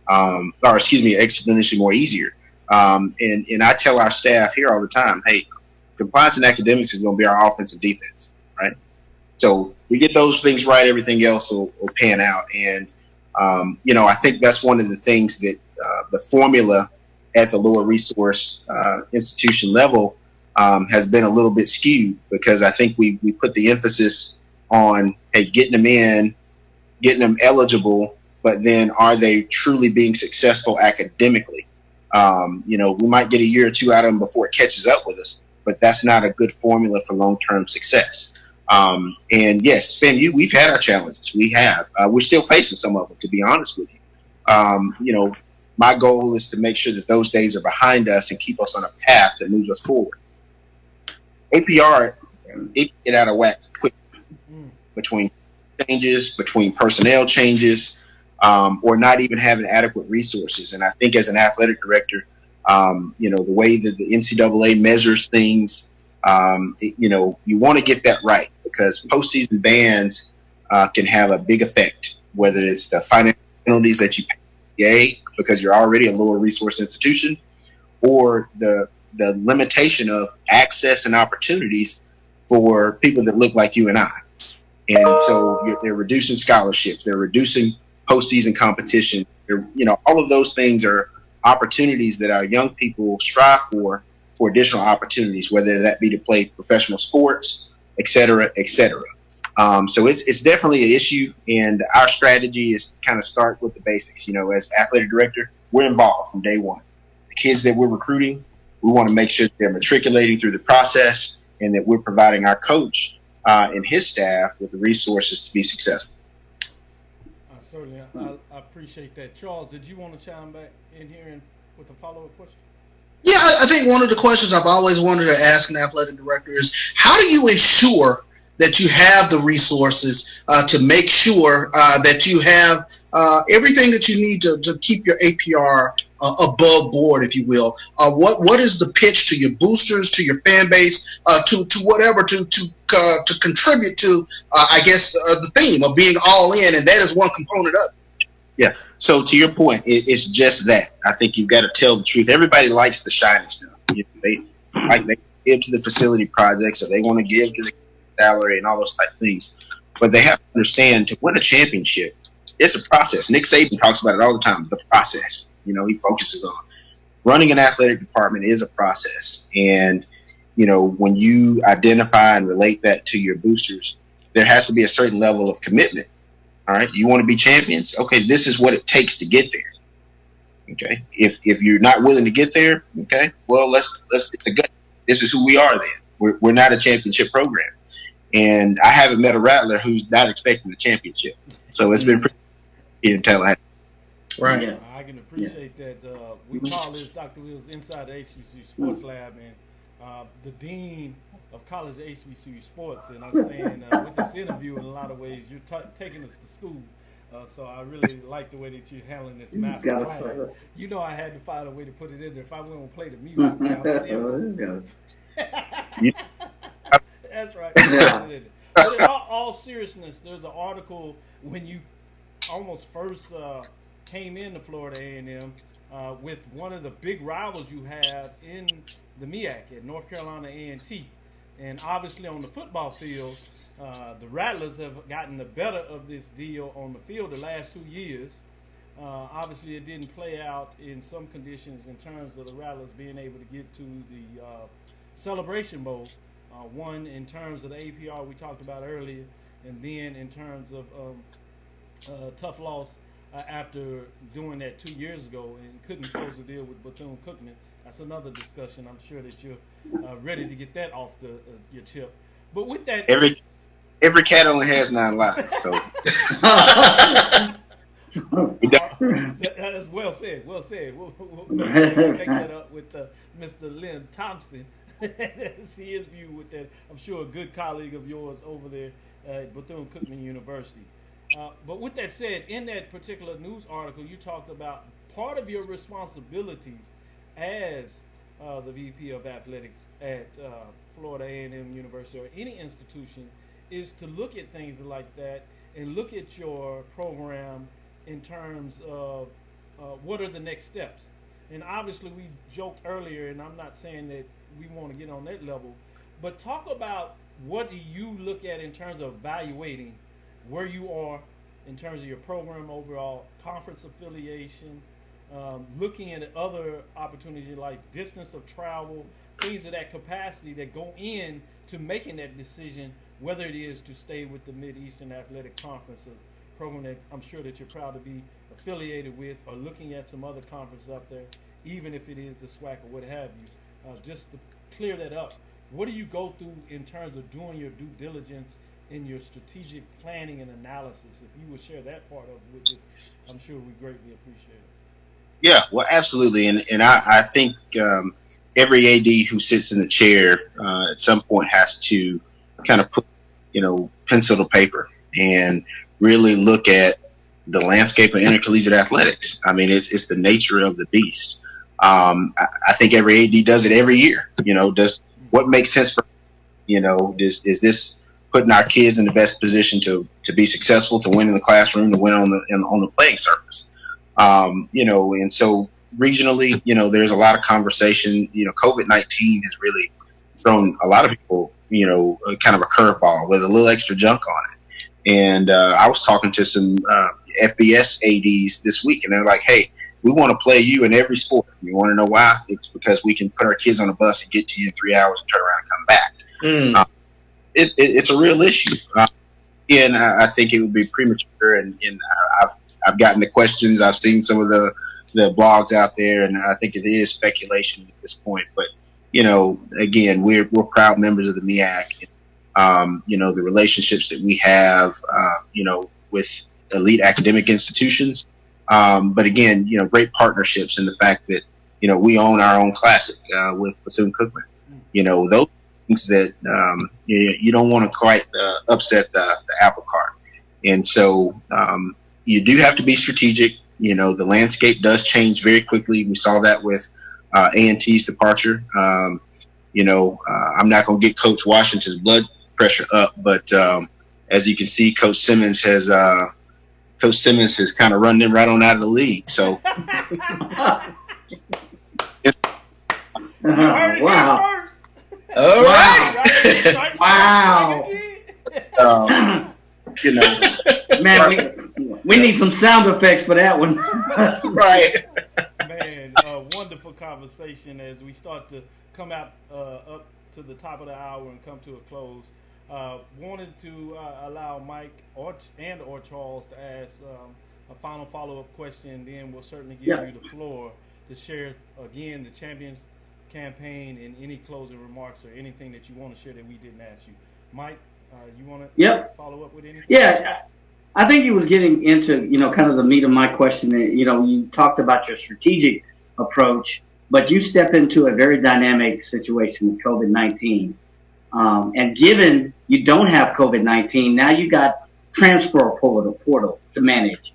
[SPEAKER 6] exponentially more easier. And I tell our staff here all the time, hey, compliance and academics is going to be our offense and defense, right? So if we get those things right, everything else will pan out. And, you know, I think that's one of the things that the formula at the lower resource institution level has been a little bit skewed, because I think we put the emphasis on, hey, getting them in, getting them eligible, but then are they truly being successful academically? You know, we might get a year or two out of them before it catches up with us, but that's not a good formula for long-term success. And yes, FAMU, we've had our challenges. We have. We're still facing some of them, to be honest with you. You know, my goal is to make sure that those days are behind us and keep us on a path that moves us forward. APR, it can get out of whack quickly between changes, between personnel changes, or not even having adequate resources. And I think as an athletic director, you know, the way that the NCAA measures things, you know, you want to get that right, because postseason bans can have a big effect, whether it's the financial penalties that you pay because you're already a lower resource institution, or the limitation of access and opportunities for people that look like you and I. And so they're reducing scholarships, they're reducing postseason competition. You know, all of those things are opportunities that our young people strive for additional opportunities, whether that be to play professional sports, et cetera, et cetera. So it's definitely an issue, and our strategy is to kind of start with the basics. You know, as athletic director, we're involved from day one. The kids that we're recruiting, we want to make sure that they're matriculating through the process, and that we're providing our coach and his staff with the resources to be successful.
[SPEAKER 3] Certainly, I appreciate that. Charles, did you want to chime back in here and with a follow-up question?
[SPEAKER 5] Yeah, I think one of the questions I've always wanted to ask an athletic director is, how do you ensure that you have the resources to make sure that you have everything that you need to keep your APR above board, if you will? What is the pitch to your boosters, to your fan base, to whatever, to contribute to, I guess, the theme of being all in, and that is one component of it.
[SPEAKER 6] Yeah. So to your point, it's just that. I think you've got to tell the truth. Everybody likes the shiny stuff. They give to the facility projects, or they want to give to the salary and all those type of things. But they have to understand, to win a championship, it's a process. Nick Saban talks about it all the time, the process. He focuses on running an athletic department is a process. And, when you identify and relate that to your boosters, there has to be a certain level of commitment. All right. You want to be champions? Okay. This is what it takes to get there. Okay. If you're not willing to get there, okay, well, let's it's a gut. This is who we are then. We're not a championship program. And I haven't met a Rattler who's not expecting the championship. So it's been pretty in Tallahassee.
[SPEAKER 5] Right.
[SPEAKER 3] Yeah. I can appreciate that. We call this Dr. Will's Inside the HBCU Sports Lab, and the Dean of College HBCU Sports. And I'm saying with this interview, in a lot of ways, you're taking us to school. So I really like the way that you're handling this master plan. I had to find a way to put it in there. If I wouldn't play the music, that's right. But in all seriousness, there's an article when you almost first came into Florida A&M with one of the big rivals you have in the MEAC at North Carolina A&T. And obviously on the football field, the Rattlers have gotten the better of this deal on the field the last 2 years. Obviously, it didn't play out in some conditions in terms of the Rattlers being able to get to the Celebration Bowl. One, in terms of the APR we talked about earlier, and then in terms of tough loss after doing that 2 years ago and couldn't close the deal with Bethune-Cookman. That's another discussion. I'm sure that you're ready to get that off your chip. But with that,
[SPEAKER 6] every cat only has 9 lives. So
[SPEAKER 3] that is well said. Well said. We'll take that up with Mr. Lynn Thompson. See his view with that. I'm sure a good colleague of yours over there at Bethune-Cookman University. But with that said, in that particular news article, you talked about part of your responsibilities as the VP of Athletics at Florida A&M University or any institution is to look at things like that and look at your program in terms of what are the next steps. And obviously we joked earlier, and I'm not saying that we want to get on that level, but talk about what do you look at in terms of evaluating where you are in terms of your program overall, conference affiliation, looking at other opportunities like distance of travel, things of that capacity that go in to making that decision, whether it is to stay with the Mid-Eastern Athletic Conference, a program that I'm sure that you're proud to be affiliated with, or looking at some other conferences up there, even if it is the SWAC or what have you. Just to clear that up, what do you go through in terms of doing your due diligence in your strategic planning and analysis? If you would share that part of it with us, I'm sure we greatly appreciate it.
[SPEAKER 6] Yeah, well, absolutely. And I think every AD who sits in the chair at some point has to kind of put, pencil to paper and really look at the landscape of intercollegiate athletics. I mean, it's the nature of the beast. I think every AD does it every year. Does what makes sense for, is this putting our kids in the best position to be successful, to win in the classroom, to win on the playing surface. And so regionally, there's a lot of conversation. COVID-19 has really thrown a lot of people, kind of a curveball with a little extra junk on it. And I was talking to some FBS ADs this week, and they're like, hey, we want to play you in every sport. You want to know why? It's because we can put our kids on a bus and get to you in 3 hours and turn around and come back. It's a real issue. And I think it would be premature. And I've gotten the questions. I've seen some of the blogs out there, and I think it is speculation at this point. But again, we're proud members of the MEAC. The relationships that we have, with elite academic institutions. But again, great partnerships in the fact that, we own our own classic with Bethune-Cookman. Those things that you don't want to quite upset the apple cart. And so you do have to be strategic. The landscape does change very quickly. We saw that with A&T's departure. I'm not going to get Coach Washington's blood pressure up, but as you can see, Coach Simmons has kind of run them right on out of the league. So,
[SPEAKER 3] Wow!
[SPEAKER 5] All right.
[SPEAKER 4] Wow! Man, we need some sound effects for that one.
[SPEAKER 5] Right.
[SPEAKER 3] Man, wonderful conversation as we start to come out up to the top of the hour and come to a close. Wanted to allow Mike or Charles to ask a final follow-up question, and then we'll certainly give you the floor to share again the Champions campaign and any closing remarks or anything that you want to share that we didn't ask you. Mike, you want to follow up with anything?
[SPEAKER 4] Yeah, I think he was getting into, kind of the meat of my question. You talked about your strategic approach, but you step into a very dynamic situation with COVID-19. And given you don't have COVID-19, now you got transfer portals to manage,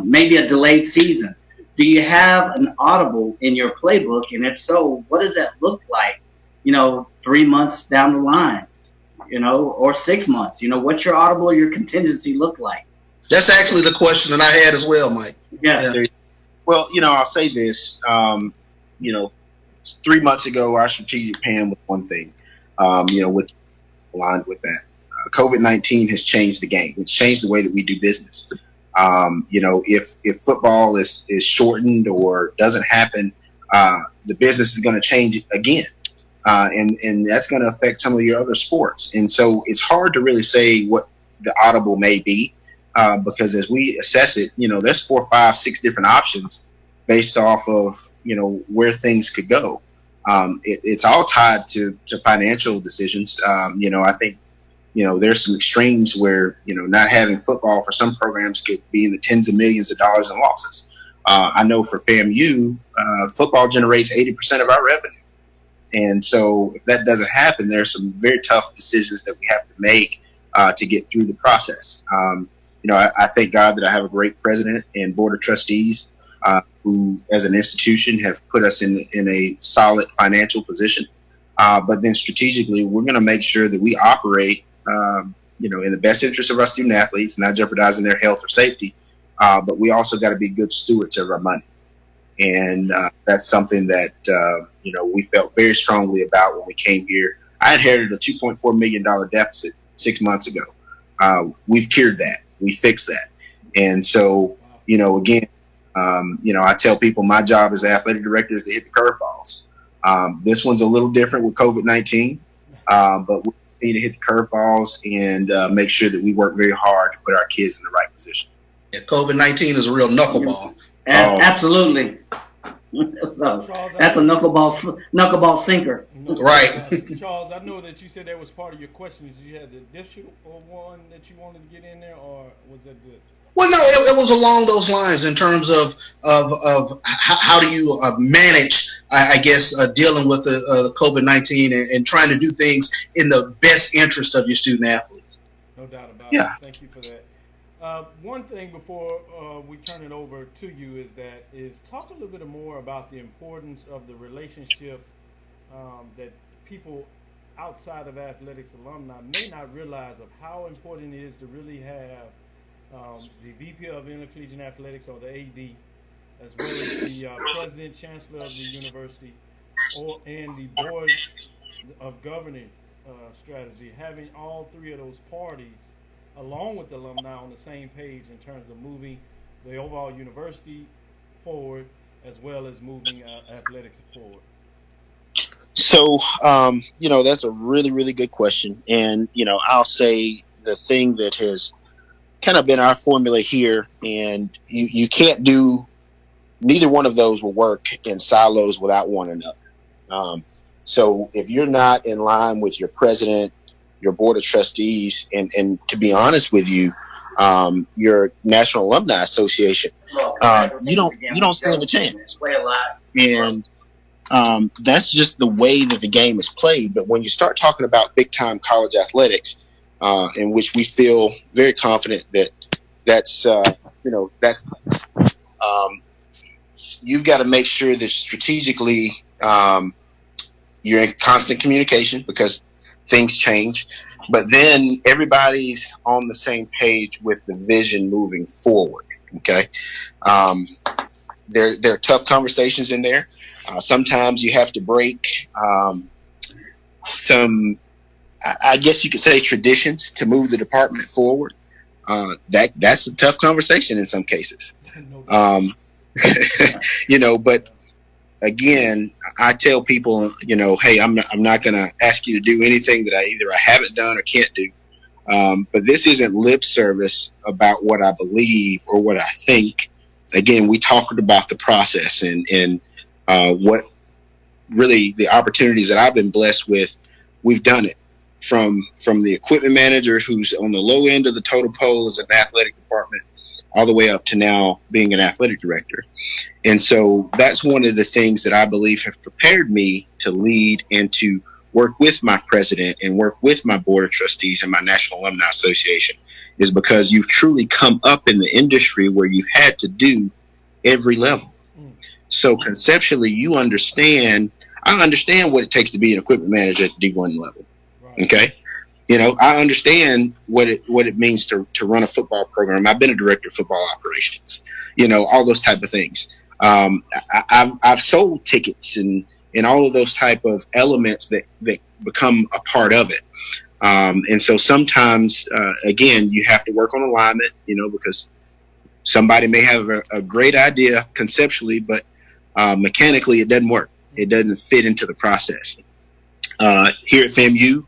[SPEAKER 4] maybe a delayed season. Do you have an audible in your playbook? And if so, what does that look like, 3 months down the line, or 6 months? What's your audible or your contingency look like?
[SPEAKER 5] That's actually the question that I had as well, Mike.
[SPEAKER 4] Yeah.
[SPEAKER 6] Well, I'll say this. 3 months ago, our strategic plan was one thing. With aligned with that, COVID-19 has changed the game. It's changed the way that we do business. If football is shortened or doesn't happen, the business is going to change again. And that's going to affect some of your other sports. And so it's hard to really say what the audible may be, because as we assess it, there's 4, 5, 6 different options based off of, where things could go. It's all tied to financial decisions. I think, there's some extremes where, not having football for some programs could be in the tens of millions of dollars in losses. I know for FAMU, football generates 80% of our revenue. And so if that doesn't happen, there's some very tough decisions that we have to make to get through the process. I thank God that I have a great president and board of trustees who, as an institution, have put us in a solid financial position. But then strategically, we're going to make sure that we operate, in the best interest of our student athletes, not jeopardizing their health or safety. But we also got to be good stewards of our money. And that's something that, we felt very strongly about when we came here. I inherited a $2.4 million deficit 6 months ago. We've cured that. We fixed that. And so, again, I tell people my job as athletic director is to hit the curveballs. This one's a little different with COVID-19, but we need to hit the curveballs and make sure that we work very hard to put our kids in the right position.
[SPEAKER 5] Yeah, COVID-19 is a real knuckleball.
[SPEAKER 4] Absolutely. So that's a knuckleball sinker.
[SPEAKER 5] Right.
[SPEAKER 3] Charles, I know that you said that was part of your question. Did you have the additional one that you wanted to get in there, or was that good?
[SPEAKER 5] Well, no, it was along those lines in terms of how do you manage, I guess, dealing with the COVID-19 and trying to do things in the best interest of your student athletes.
[SPEAKER 3] No doubt about it. Thank you for that. One thing before we turn it over to you is talk a little bit more about the importance of the relationship that people outside of athletics alumni may not realize of how important it is to really have the VP of Intercollegiate Athletics, or the AD, as well as the President, Chancellor of the university, and the Board of Governance strategy, having all three of those parties along with the alumni on the same page in terms of moving the overall university forward as well as moving athletics forward.
[SPEAKER 6] So, that's a really, really good question. And, I'll say the thing that has kind of been our formula here, and you can't do, neither one of those will work in silos without one another. So if you're not in line with your president, your board of trustees, and to be honest with you, your National Alumni Association, you don't stand a chance. And that's just the way that the game is played. But when you start talking about big time college athletics, in which we feel very confident that's you've got to make sure that strategically you're in constant communication because things change. But then everybody's on the same page with the vision moving forward. Okay, there are tough conversations in there. Sometimes you have to break some, I guess you could say, traditions to move the department forward. That's a tough conversation in some cases. But again, I tell people, hey, I'm not going to ask you to do anything that I haven't done or can't do. But this isn't lip service about what I believe or what I think. Again, we talked about the process and what really the opportunities that I've been blessed with. We've done it from the equipment manager who's on the low end of the totem pole as an athletic department, all the way up to now being an athletic director. And so that's one of the things that I believe have prepared me to lead and to work with my president and work with my board of trustees and my National Alumni Association, is because you've truly come up in the industry where you've had to do every level. So conceptually, I understand what it takes to be an equipment manager at D1 level. Right. Okay. I understand what it means to run a football program. I've been a director of football operations, all those type of things. I've sold tickets and all of those type of elements that become a part of it. And so sometimes, again, you have to work on alignment, because somebody may have a great idea conceptually, but mechanically it doesn't work. It doesn't fit into the process. Here at FAMU,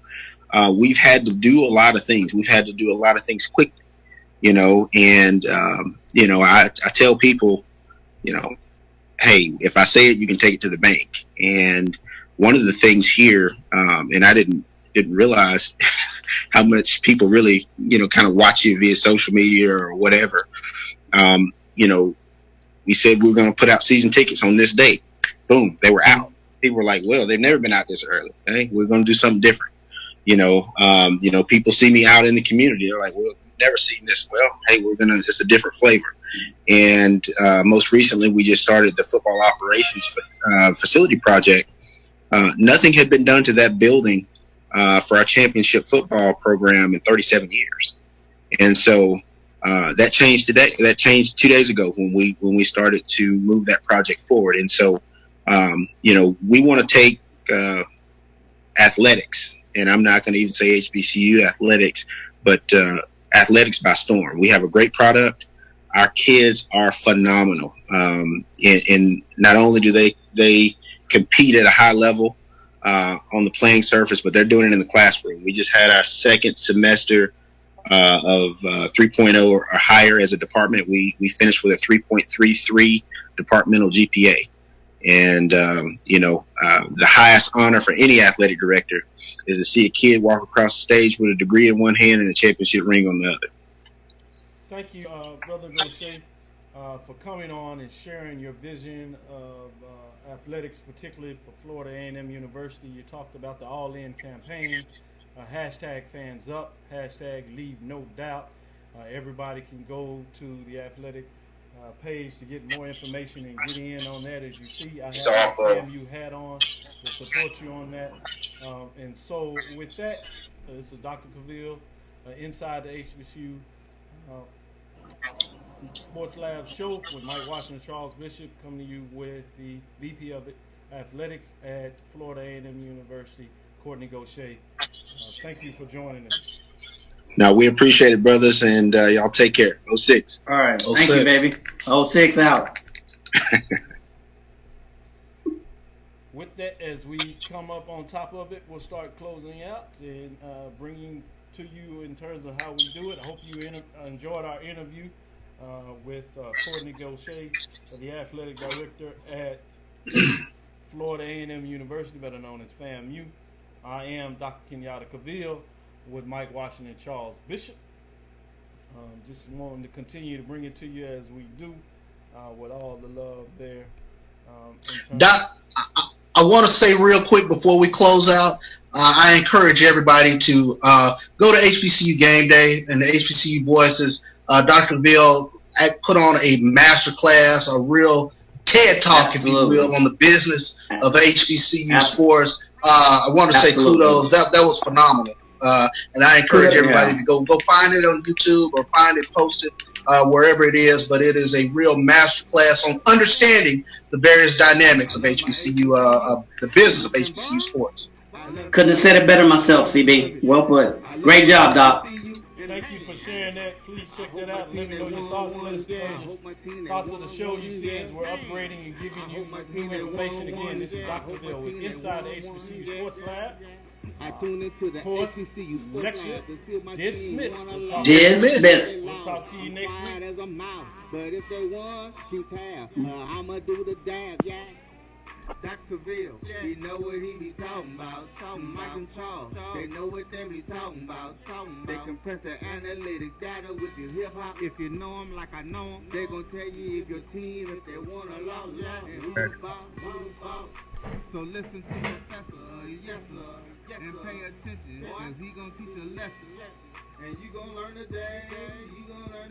[SPEAKER 6] we've had to do a lot of things. We've had to do a lot of things quickly, and I tell people, hey, if I say it, you can take it to the bank. And one of the things here, and I didn't realize how much people really, kind of watch you via social media or whatever. We said we were going to put out season tickets on this date. Boom, they were out. People were like, well, they've never been out this early. Hey, we're going to do something different. People see me out in the community. They're like, well, we've never seen this. Well, hey, it's a different flavor. And most recently, we just started the football operations facility project. Nothing had been done to that building for our championship football program in 37 years. And so that changed today. That changed 2 days ago when we started to move that project forward. And so, we want to take athletics, and I'm not going to even say HBCU athletics, but athletics by storm. We have a great product. Our kids are phenomenal. And not only do they compete at a high level on the playing surface, but they're doing it in the classroom. We just had our second semester of 3.0 or higher as a department. We finished with a 3.33 departmental GPA. And, the highest honor for any athletic director is to see a kid walk across the stage with a degree in one hand and a championship ring on the other.
[SPEAKER 3] Thank you, Brother Gosha, for coming on and sharing your vision of athletics, particularly for Florida A&M University. You talked about the All-In campaign, hashtag fans up, hashtag leave no doubt. Everybody can go to the athletic page to get more information and get in on that. As you see, I have a FAMU hat on to support you on that. And so with that, this is Dr. Cavill, inside the HBCU Sports Lab show with Mike Washington and Charles Bishop, coming to you with the VP of Athletics at Florida A&M University, Kortne Gosha. Thank you for joining us.
[SPEAKER 6] Now, we appreciate it, brothers, and y'all take care. 06.
[SPEAKER 4] All right. Thank you, baby. 06 out.
[SPEAKER 3] With that, as we come up on top of it, we'll start closing out and bringing to you in terms of how we do it. I hope you enjoyed our interview with Kortne Gosha, the athletic director at Florida A&M University, better known as FAMU. I am Dr. Kenyatta Cavill. with Mike Washington and Charles Bishop. Just wanting to continue to bring it to you as we do, with all the love there.
[SPEAKER 5] Doc, I want to say real quick before we close out, I encourage everybody to go to HBCU Game Day and the HBCU Voices. Dr. Bill put on a master class, a real TED Talk, if you will, on the business of HBCU sports. I want to say kudos. That was phenomenal. And I encourage everybody to go find it on YouTube or find it posted wherever it is. But it is a real master class on understanding the various dynamics of HBCU, the business of HBCU sports.
[SPEAKER 4] Couldn't have said it better myself, CB. Well put. Great job, Doc.
[SPEAKER 3] Thank you for sharing that. Please check that out. Let me know your thoughts. Let us know your thoughts of the show you see as we're upgrading and giving you new information. Again, this is Dr. Bill with Inside the HBCU Sports Lab.
[SPEAKER 1] I tune into the HBCU
[SPEAKER 3] lecture. Dismissed.
[SPEAKER 4] Dismissed.
[SPEAKER 3] We'll talk to you next week.
[SPEAKER 1] As a mouth, but if they want, keep tab. I'ma do the dab, yeah. Dr. Bill, he know what he be talking about. Mike and Charles, they know what they be talking about. They compress the analytic data with your hip hop. If you know them like I know them, they gon' tell you if your team, if they want to love and who about. So listen to Professor, yes sir, and pay attention, cause he gon' teach a lesson. And you gon' learn today, you gon' learn